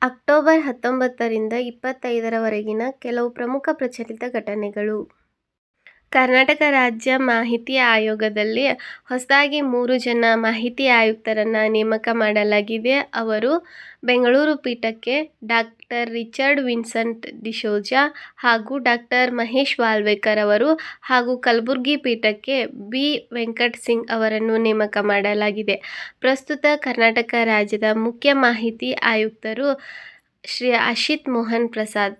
October 19ರಿಂದ 25ರವರೆಗಿನ ಕೆಲವು ಪ್ರಮುಖ ಪ್ರಚಲಿತ ಘಟನೆಗಳು. ಕರ್ನಾಟಕ ರಾಜ್ಯ ಮಾಹಿತಿ ಆಯೋಗದಲ್ಲಿ ಹೊಸದಾಗಿ 3 ಜನ ಮಾಹಿತಿ ಆಯುಕ್ತರನ್ನು ನೇಮಕ ಮಾಡಲಾಗಿದೆ. ಅವರು ಬೆಂಗಳೂರು ಪೀಠಕ್ಕೆ ಡಾ. ರಿಚರ್ಡ್ ವಿನ್ಸೆಂಟ್ ಡಿಸೋಜ ಹಾಗೂ ಡಾ. ಮಹೇಶ್ ವಾಲ್ವೇಕರ್ ಅವರು ಹಾಗೂ ಕಲಬುರಗಿ ಪೀಠಕ್ಕೆ ಬಿ. ವೆಂಕಟ್ ಸಿಂಗ್ ಅವರನ್ನು ನೇಮಕ ಮಾಡಲಾಗಿದೆ. ಪ್ರಸ್ತುತ ಕರ್ನಾಟಕ ರಾಜ್ಯದ ಮುಖ್ಯ ಮಾಹಿತಿ ಆಯುಕ್ತರು ಶ್ರೀ ಅಶಿತ್ ಮೋಹನ್ ಪ್ರಸಾದ್.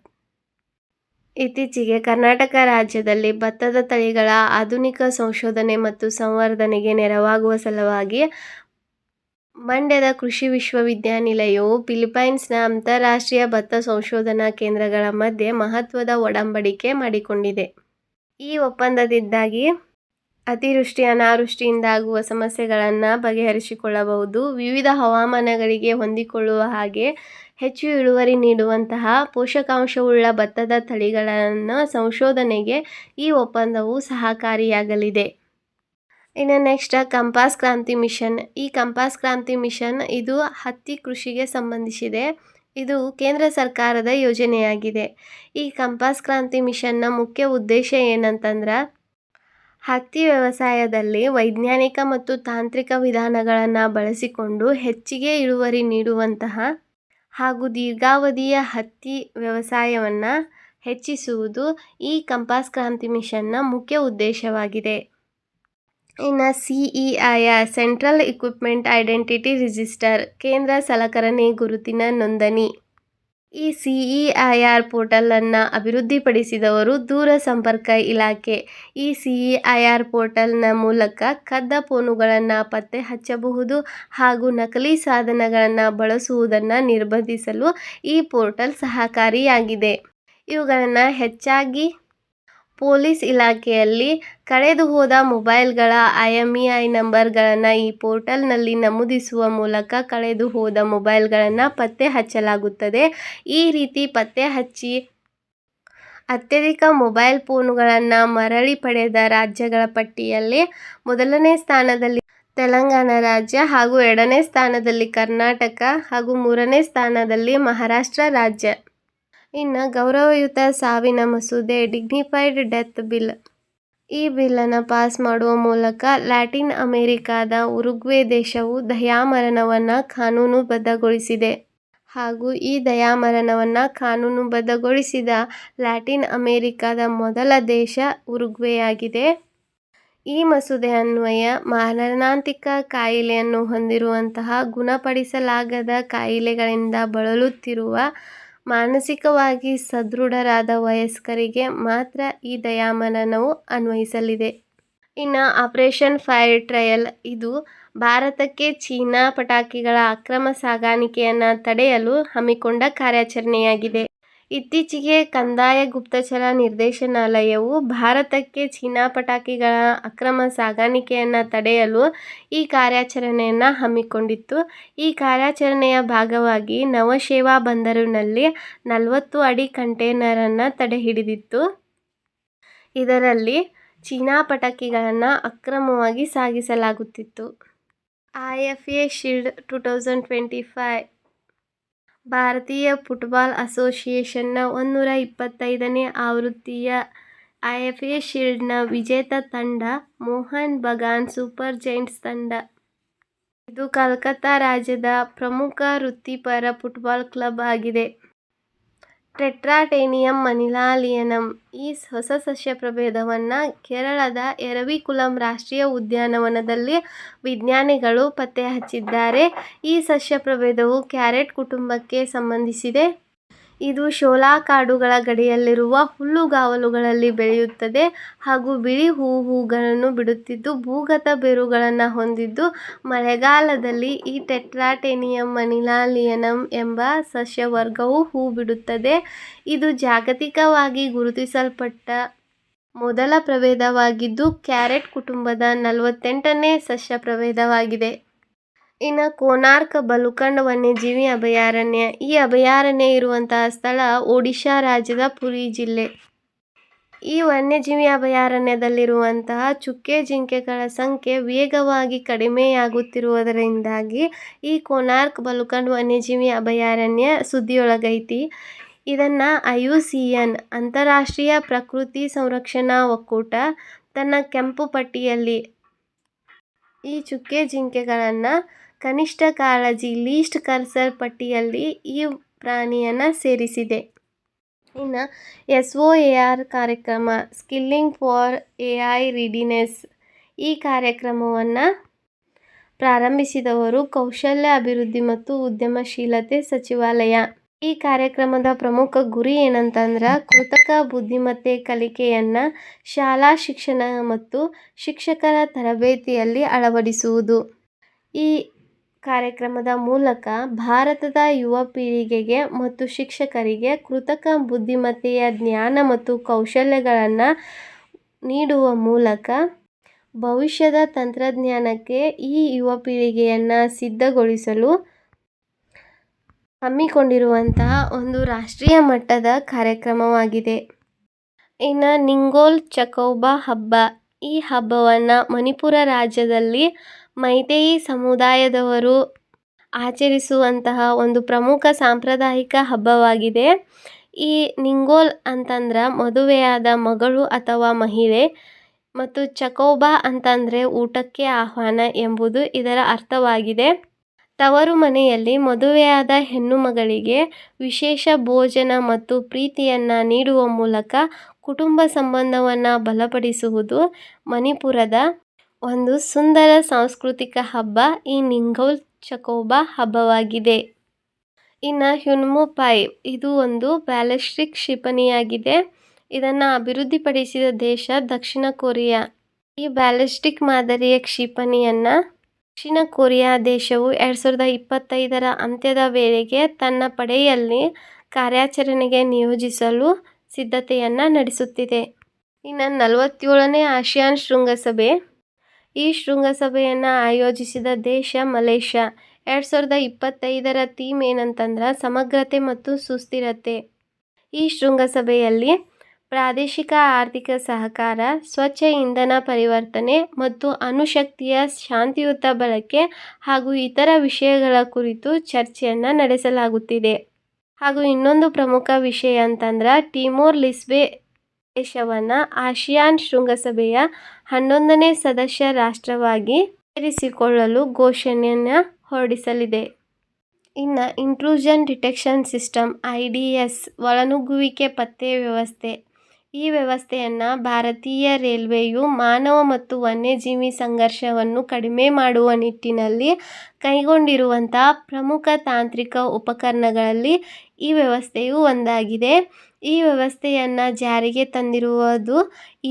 ಇತ್ತೀಚೆಗೆ ಕರ್ನಾಟಕ ರಾಜ್ಯದಲ್ಲಿ ಭತ್ತದ ತಳಿಗಳ ಆಧುನಿಕ ಸಂಶೋಧನೆ ಮತ್ತು ಸಂವರ್ಧನೆಗೆ ನೆರವಾಗುವ ಸಲುವಾಗಿ ಮಂಡ್ಯದ ಕೃಷಿ ವಿಶ್ವವಿದ್ಯಾನಿಲಯವು ಫಿಲಿಪೈನ್ಸ್ನ ಅಂತಾರಾಷ್ಟ್ರೀಯ ಭತ್ತ ಸಂಶೋಧನಾ ಕೇಂದ್ರಗಳ ಮಧ್ಯೆ ಮಹತ್ವದ ಒಡಂಬಡಿಕೆ ಮಾಡಿಕೊಂಡಿದೆ. ಈ ಒಪ್ಪಂದದಿಂದಾಗಿ ಅತಿವೃಷ್ಟಿ, ಅನಾವೃಷ್ಟಿಯಿಂದಾಗುವ ಸಮಸ್ಯೆಗಳನ್ನು ಬಗೆಹರಿಸಿಕೊಳ್ಳಬಹುದು. ವಿವಿಧ ಹವಾಮಾನಗಳಿಗೆ ಹೊಂದಿಕೊಳ್ಳುವ ಹಾಗೆ ಹೆಚ್ಚು ಇಳುವರಿ ನೀಡುವಂತಹ ಪೋಷಕಾಂಶವುಳ್ಳ ಭತ್ತದ ತಳಿಗಳ ಸಂಶೋಧನೆಗೆ ಈ ಒಪ್ಪಂದವು ಸಹಕಾರಿಯಾಗಲಿದೆ. ಇನ್ನು ನೆಕ್ಸ್ಟ್ ಕಂಪಾಸ್ ಕ್ರಾಂತಿ ಮಿಷನ್. ಈ ಕಂಪಾಸ್ ಕ್ರಾಂತಿ ಮಿಷನ್ ಇದು ಹತ್ತಿ ಕೃಷಿಗೆ ಸಂಬಂಧಿಸಿದೆ. ಇದು ಕೇಂದ್ರ ಸರ್ಕಾರದ ಯೋಜನೆಯಾಗಿದೆ. ಈ ಕಂಪಾಸ್ ಕ್ರಾಂತಿ ಮಿಷನ್ನ ಮುಖ್ಯ ಉದ್ದೇಶ ಏನಂತಂದ್ರೆ ಹತ್ತಿ ವ್ಯವಸಾಯದಲ್ಲಿ ವೈಜ್ಞಾನಿಕ ಮತ್ತು ತಾಂತ್ರಿಕ ವಿಧಾನಗಳನ್ನು ಬಳಸಿಕೊಂಡು ಹೆಚ್ಚಿಗೆ ಇಳುವರಿ ನೀಡುವಂತಹ ಹಾಗೂ ದೀರ್ಘಾವಧಿಯ ಹತ್ತಿ ವ್ಯವಸಾಯವನ್ನು ಹೆಚ್ಚಿಸುವುದು ಈ ಕಂಪಾಸ್ ಕ್ರಾಂತಿ ಮಿಷನ್ನ ಮುಖ್ಯ ಉದ್ದೇಶವಾಗಿದೆ. ಇನ್ನು CEIR central equipment identity register, ಕೇಂದ್ರ ಸಲಕರಣೆ ಗುರುತಿನ ನೋಂದಣಿ. ಈ CEIR ಪೋರ್ಟಲನ್ನು ಅಭಿವೃದ್ಧಿಪಡಿಸಿದವರು ದೂರ ಸಂಪರ್ಕ ಇಲಾಖೆ. ಈ CEIR ಪೋರ್ಟಲ್ನ ಮೂಲಕ ಕದ್ದ ಫೋನುಗಳನ್ನು ಪತ್ತೆ ಹಚ್ಚಬಹುದು ಹಾಗೂ ನಕಲಿ ಸಾಧನಗಳನ್ನು ಬಳಸುವುದನ್ನು ನಿರ್ಬಂಧಿಸಲು ಈ ಪೋರ್ಟಲ್ ಸಹಕಾರಿಯಾಗಿದೆ. ಇವುಗಳನ್ನು ಹೆಚ್ಚಾಗಿ ಪೊಲೀಸ್ ಇಲಾಖೆಯಲ್ಲಿ ಕಳೆದು ಹೋದ ಮೊಬೈಲ್ಗಳ IMEI ನಂಬರ್ಗಳನ್ನು ಈ ಪೋರ್ಟಲ್ನಲ್ಲಿ ನಮೂದಿಸುವ ಮೂಲಕ ಕಳೆದು ಹೋದ ಮೊಬೈಲ್ಗಳನ್ನು ಪತ್ತೆ ಹಚ್ಚಲಾಗುತ್ತದೆ. ಈ ರೀತಿ ಪತ್ತೆ ಹಚ್ಚಿ ಅತ್ಯಧಿಕ ಮೊಬೈಲ್ ಫೋನುಗಳನ್ನು ಮರಳಿ ಪಡೆದ ರಾಜ್ಯಗಳ ಪಟ್ಟಿಯಲ್ಲಿ ಮೊದಲನೇ ಸ್ಥಾನದಲ್ಲಿ ತೆಲಂಗಾಣ ರಾಜ್ಯ ಹಾಗೂ 2ನೇ ಸ್ಥಾನದಲ್ಲಿ ಕರ್ನಾಟಕ ಹಾಗೂ 3ನೇ ಸ್ಥಾನದಲ್ಲಿ ಮಹಾರಾಷ್ಟ್ರ ರಾಜ್ಯ. ಇನ್ನು ಗೌರವಯುತ ಸಾವಿನ ಮಸೂದೆ ಡಿಗ್ನಿಫೈಡ್ ಡೆತ್ ಬಿಲ್. ಈ ಬಿಲ್ಲನ್ನು ಪಾಸ್ ಮಾಡುವ ಮೂಲಕ ಲ್ಯಾಟಿನ್ ಅಮೆರಿಕಾದ ಉರುಗ್ವೆ ದೇಶವು ದಯಾಮರಣವನ್ನು ಕಾನೂನುಬದ್ಧಗೊಳಿಸಿದೆ ಹಾಗೂ ಈ ದಯಾಮರಣವನ್ನು ಕಾನೂನುಬದ್ಧಗೊಳಿಸಿದ ಲ್ಯಾಟಿನ್ ಅಮೆರಿಕಾದ ಮೊದಲ ದೇಶ ಉರುಗ್ವೆಯಾಗಿದೆ. ಈ ಮಸೂದೆ ಅನ್ವಯ ಮಾರಣಾಂತಿಕ ಕಾಯಿಲೆಯನ್ನು ಹೊಂದಿರುವಂತಹ ಗುಣಪಡಿಸಲಾಗದ ಕಾಯಿಲೆಗಳಿಂದ ಬಳಲುತ್ತಿರುವ ಮಾನಸಿಕವಾಗಿ ಸದೃಢರಾದ ವಯಸ್ಕರಿಗೆ ಮಾತ್ರ ಈ ದಯಾಮರಣವು ಅನ್ವಯಿಸಲಿದೆ. ಇನ್ನು ಆಪರೇಷನ್ ಫೈರ್ ಟ್ರಯಲ್. ಇದು ಭಾರತಕ್ಕೆ ಚೀನಾ ಪಟಾಕಿಗಳ ಅಕ್ರಮ ಸಾಗಾಣಿಕೆಯನ್ನು ತಡೆಯಲು ಹಮ್ಮಿಕೊಂಡ ಕಾರ್ಯಾಚರಣೆಯಾಗಿದೆ. ಇತ್ತೀಚೆಗೆ ಕಂದಾಯ ಗುಪ್ತಚರ ನಿರ್ದೇಶನಾಲಯವು ಭಾರತಕ್ಕೆ ಚೀನಾ ಪಟಾಕಿಗಳ ಅಕ್ರಮ ಸಾಗಾಣಿಕೆಯನ್ನು ತಡೆಯಲು ಈ ಕಾರ್ಯಾಚರಣೆಯನ್ನು ಹಮ್ಮಿಕೊಂಡಿತ್ತು. ಈ ಕಾರ್ಯಾಚರಣೆಯ ಭಾಗವಾಗಿ ನವಶೇವಾ ಬಂದರಿನಲ್ಲಿ 40 ಅಡಿ ಕಂಟೇನರನ್ನು ತಡೆಹಿಡಿದಿತ್ತು. ಇದರಲ್ಲಿ ಚೀನಾ ಪಟಾಕಿಗಳನ್ನು ಅಕ್ರಮವಾಗಿ ಸಾಗಿಸಲಾಗುತ್ತಿತ್ತು. IFA ಶೀಲ್ಡ್ 2025 ಭಾರತೀಯ ಫುಟ್ಬಾಲ್ ಅಸೋಸಿಯೇಷನ್ನ 125ನೇ ಆವೃತ್ತಿಯ IFA ಶೀಲ್ಡ್ನ ವಿಜೇತ ತಂಡ ಮೋಹನ್ ಬಗಾನ್ ಸೂಪರ್ ಜೈಂಟ್ಸ್ ತಂಡ. ಇದು ಕಲ್ಕತ್ತಾ ರಾಜ್ಯದ ಪ್ರಮುಖ ವೃತ್ತಿಪರ ಫುಟ್ಬಾಲ್ ಕ್ಲಬ್ ಆಗಿದೆ. ಟೆಟ್ರಾಟೇನಿಯಂ ಮನಿಲಾಲಿಯನಂ. ಈ ಹೊಸ ಸಸ್ಯ ಪ್ರಭೇದವನ್ನು ಕೇರಳದ ಎರವಿಕುಲಂ ರಾಷ್ಟ್ರೀಯ ಉದ್ಯಾನವನದಲ್ಲಿ ವಿಜ್ಞಾನಿಗಳು ಪತ್ತೆ ಹಚ್ಚಿದ್ದಾರೆ. ಈ ಸಸ್ಯ ಪ್ರಭೇದವು ಕ್ಯಾರೆಟ್ ಕುಟುಂಬಕ್ಕೆ ಸಂಬಂಧಿಸಿದೆ. ಇದು ಶೋಲಾ ಕಾಡುಗಳ ಗಡಿಯಲ್ಲಿರುವ ಹುಲ್ಲುಗಾವಲುಗಳಲ್ಲಿ ಬೆಳೆಯುತ್ತದೆ ಹಾಗೂ ಬಿಳಿ ಹೂಗಳನ್ನು ಬಿಡುತ್ತಿದ್ದು ಭೂಗತ ಬೇರುಗಳನ್ನು ಹೊಂದಿದ್ದು ಮಳೆಗಾಲದಲ್ಲಿ ಈ ಟೆಟ್ರಾಟೇನಿಯಂ ಮನಿಲಾಲಿಯನಂ ಎಂಬ ಸಸ್ಯವರ್ಗವು ಹೂ ಬಿಡುತ್ತದೆ. ಇದು ಜಾಗತಿಕವಾಗಿ ಗುರುತಿಸಲ್ಪಟ್ಟ ಮೊದಲ ಪ್ರಭೇದವಾಗಿದ್ದು ಕ್ಯಾರೆಟ್ ಕುಟುಂಬದ 48ನೇ ಸಸ್ಯ ಪ್ರಭೇದವಾಗಿದೆ. ಇನ್ನು ಕೋನಾರ್ಕ್ ಬಲುಕಂಡ್ ವನ್ಯಜೀವಿ ಅಭಯಾರಣ್ಯ. ಈ ಅಭಯಾರಣ್ಯ ಇರುವಂತಹ ಸ್ಥಳ ಒಡಿಶಾ ರಾಜ್ಯದ ಪುರಿ ಜಿಲ್ಲೆ. ಈ ವನ್ಯಜೀವಿ ಅಭಯಾರಣ್ಯದಲ್ಲಿರುವಂತಹ ಚುಕ್ಕೆ ಜಿಂಕೆಗಳ ಸಂಖ್ಯೆ ವೇಗವಾಗಿ ಕಡಿಮೆಯಾಗುತ್ತಿರುವುದರಿಂದಾಗಿ ಈ ಕೋನಾರ್ಕ್ ಬಲುಕಂಡ್ ವನ್ಯಜೀವಿ ಅಭಯಾರಣ್ಯ ಸುದ್ದಿಯೊಳಗೈತಿ. ಇದನ್ನು IUCN ಅಂತಾರಾಷ್ಟ್ರೀಯ ಪ್ರಕೃತಿ ಸಂರಕ್ಷಣಾ ಒಕ್ಕೂಟ ತನ್ನ ಕೆಂಪು ಪಟ್ಟಿಯಲ್ಲಿ ಈ ಚುಕ್ಕೆ ಜಿಂಕೆಗಳನ್ನು ಕನಿಷ್ಠ ಕಾಳಜಿ ಲೀಸ್ಟ್ ಕನ್ಸರ್ನ್ ಪಟ್ಟಿಯಲ್ಲಿ ಈ ಪ್ರಾಣಿಯನ್ನು ಸೇರಿಸಿದೆ. ಇನ್ನು SOAR ಕಾರ್ಯಕ್ರಮ ಸ್ಕಿಲ್ಲಿಂಗ್ ಫಾರ್ AI ರೆಡಿನೆಸ್ ಈ ಕಾರ್ಯಕ್ರಮವನ್ನು ಪ್ರಾರಂಭಿಸಿದವರು ಕೌಶಲ್ಯ ಅಭಿವೃದ್ಧಿ ಮತ್ತು ಉದ್ಯಮಶೀಲತೆ ಸಚಿವಾಲಯ. ಈ ಕಾರ್ಯಕ್ರಮದ ಪ್ರಮುಖ ಗುರಿ ಏನಂತಂದ್ರೆ ಕೃತಕ ಬುದ್ಧಿಮತ್ತೆ ಕಲಿಕೆಯನ್ನು ಶಾಲಾ ಶಿಕ್ಷಣ ಮತ್ತು ಶಿಕ್ಷಕರ ತರಬೇತಿಯಲ್ಲಿ ಅಳವಡಿಸುವುದು. ಈ ಕಾರ್ಯಕ್ರಮದ ಮೂಲಕ ಭಾರತದ ಯುವ ಪೀಳಿಗೆಗೆ ಮತ್ತು ಶಿಕ್ಷಕರಿಗೆ ಕೃತಕ ಬುದ್ಧಿಮತ್ತೆಯ ಜ್ಞಾನ ಮತ್ತು ಕೌಶಲ್ಯಗಳನ್ನು ನೀಡುವ ಮೂಲಕ ಭವಿಷ್ಯದ ತಂತ್ರಜ್ಞಾನಕ್ಕೆ ಈ ಯುವ ಪೀಳಿಗೆಯನ್ನು ಸಿದ್ಧಗೊಳಿಸಲು ಹಮ್ಮಿಕೊಂಡಿರುವಂತಹ ಒಂದು ರಾಷ್ಟ್ರೀಯ ಮಟ್ಟದ ಕಾರ್ಯಕ್ರಮವಾಗಿದೆ. ಇನ್ನು ನಿಂಗೋಲ್ ಚಕೌಬಾ ಹಬ್ಬ ಈ ಹಬ್ಬವನ್ನು ಮಣಿಪುರ ರಾಜ್ಯದಲ್ಲಿ ಮೈತೇಯಿ ಸಮುದಾಯದವರು ಆಚರಿಸುವಂತಹ ಒಂದು ಪ್ರಮುಖ ಸಾಂಪ್ರದಾಯಿಕ ಹಬ್ಬವಾಗಿದೆ. ಈ ನಿಂಗೋಲ್ ಅಂತಂದ್ರೆ ಮದುವೆಯಾದ ಮಗಳು ಅಥವಾ ಮಹಿಳೆ ಮತ್ತು ಚಕೌಬಾ ಅಂತಂದರೆ ಊಟಕ್ಕೆ ಆಹ್ವಾನ ಎಂಬುದು ಇದರ ಅರ್ಥವಾಗಿದೆ. ತವರು ಮನೆಯಲ್ಲಿ ಮದುವೆಯಾದ ಹೆಣ್ಣು ಮಗಳಿಗೆ ವಿಶೇಷ ಭೋಜನ ಮತ್ತು ಪ್ರೀತಿಯನ್ನು ನೀಡುವ ಮೂಲಕ ಕುಟುಂಬ ಸಂಬಂಧವನ್ನು ಬಲಪಡಿಸುವುದು ಮಣಿಪುರದ ಒಂದು ಸುಂದರ ಸಾಂಸ್ಕೃತಿಕ ಹಬ್ಬ ಈ ನಿಂಗೋಲ್ ಚಕೌಬಾ ಹಬ್ಬವಾಗಿದೆ. ಇನ್ನು ಹ್ಯುನ್ಮು-5 ಇದು ಒಂದು ಬ್ಯಾಲಿಸ್ಟಿಕ್ ಕ್ಷಿಪಣಿಯಾಗಿದೆ. ಇದನ್ನು ಅಭಿವೃದ್ಧಿಪಡಿಸಿದ ದೇಶ ದಕ್ಷಿಣ ಕೊರಿಯಾ. ಈ ಬ್ಯಾಲಿಸ್ಟಿಕ್ ಮಾದರಿಯ ಕ್ಷಿಪಣಿಯನ್ನು ದಕ್ಷಿಣ ಕೊರಿಯಾ ದೇಶವು 2025ರ ಅಂತ್ಯದ ವೇಳೆಗೆ ತನ್ನ ಪಡೆಯಲ್ಲಿ ಕಾರ್ಯಾಚರಣೆಗೆ ನಿಯೋಜಿಸಲು ಸಿದ್ಧತೆಯನ್ನು ನಡೆಸುತ್ತಿದೆ. ಇನ್ನು 47ನೇ ಆಸಿಯಾನ್ ಶೃಂಗಸಭೆ ಈ ಶೃಂಗಸಭೆಯನ್ನು ಆಯೋಜಿಸಿದ ದೇಶ ಮಲೇಷ್ಯಾ. 2025ರ ಥೀಮ್ ಏನಂತಂದ್ರೆ ಸಮಗ್ರತೆ ಮತ್ತು ಸುಸ್ಥಿರತೆ. ಈ ಶೃಂಗಸಭೆಯಲ್ಲಿ ಪ್ರಾದೇಶಿಕ ಆರ್ಥಿಕ ಸಹಕಾರ, ಸ್ವಚ್ಛ ಇಂಧನ ಪರಿವರ್ತನೆ ಮತ್ತು ಅಣುಶಕ್ತಿಯ ಶಾಂತಿಯುತ ಬಳಕೆ ಹಾಗೂ ಇತರ ವಿಷಯಗಳ ಕುರಿತು ಚರ್ಚೆಯನ್ನು ನಡೆಸಲಾಗುತ್ತಿದೆ. ಹಾಗೂ ಇನ್ನೊಂದು ಪ್ರಮುಖ ವಿಷಯ ಅಂತಂದ್ರೆ ಟಿಮೋರ್ ಲೆಸ್ಟೆ ದೇಶವನ್ನು ಆಸಿಯಾನ್ ಶೃಂಗಸಭೆಯ 11ನೇ ಸದಸ್ಯ ರಾಷ್ಟ್ರವಾಗಿ ಸೇರಿಸಿಕೊಳ್ಳಲು ಘೋಷಣೆಯನ್ನು ಹೊರಡಿಸಲಿದೆ. ಇನ್ನು ಇಂಟ್ರೂಷನ್ ಡಿಟೆಕ್ಷನ್ ಸಿಸ್ಟಮ್ IDS ಒಳನುಗ್ಗುವಿಕೆ ಪತ್ತೆ ವ್ಯವಸ್ಥೆ. ಈ ವ್ಯವಸ್ಥೆಯನ್ನು ಭಾರತೀಯ ರೈಲ್ವೆಯು ಮಾನವ ಮತ್ತು ವನ್ಯಜೀವಿ ಸಂಘರ್ಷವನ್ನು ಕಡಿಮೆ ಮಾಡುವ ನಿಟ್ಟಿನಲ್ಲಿ ಕೈಗೊಂಡಿರುವಂತಹ ಪ್ರಮುಖ ತಾಂತ್ರಿಕ ಉಪಕರಣಗಳಲ್ಲಿ ಈ ವ್ಯವಸ್ಥೆಯು ಒಂದಾಗಿದೆ. ಈ ವ್ಯವಸ್ಥೆಯನ್ನು ಜಾರಿಗೆ ತಂದಿರುವುದು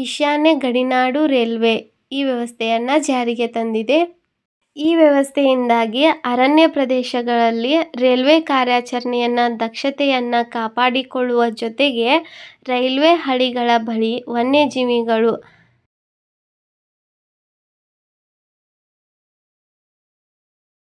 ಈಶಾನ್ಯ ಗಡಿನಾಡು ರೈಲ್ವೆ ಈ ವ್ಯವಸ್ಥೆಯನ್ನು ಜಾರಿಗೆ ತಂದಿದೆ. ಈ ವ್ಯವಸ್ಥೆಯಿಂದಾಗಿ ಅರಣ್ಯ ಪ್ರದೇಶಗಳಲ್ಲಿ ರೈಲ್ವೆ ಕಾರ್ಯಾಚರಣೆಯನ್ನು ದಕ್ಷತೆಯನ್ನು ಕಾಪಾಡಿಕೊಳ್ಳುವ ಜೊತೆಗೆ ರೈಲ್ವೆ ಹಳಿಗಳ ಬಳಿ ವನ್ಯಜೀವಿಗಳು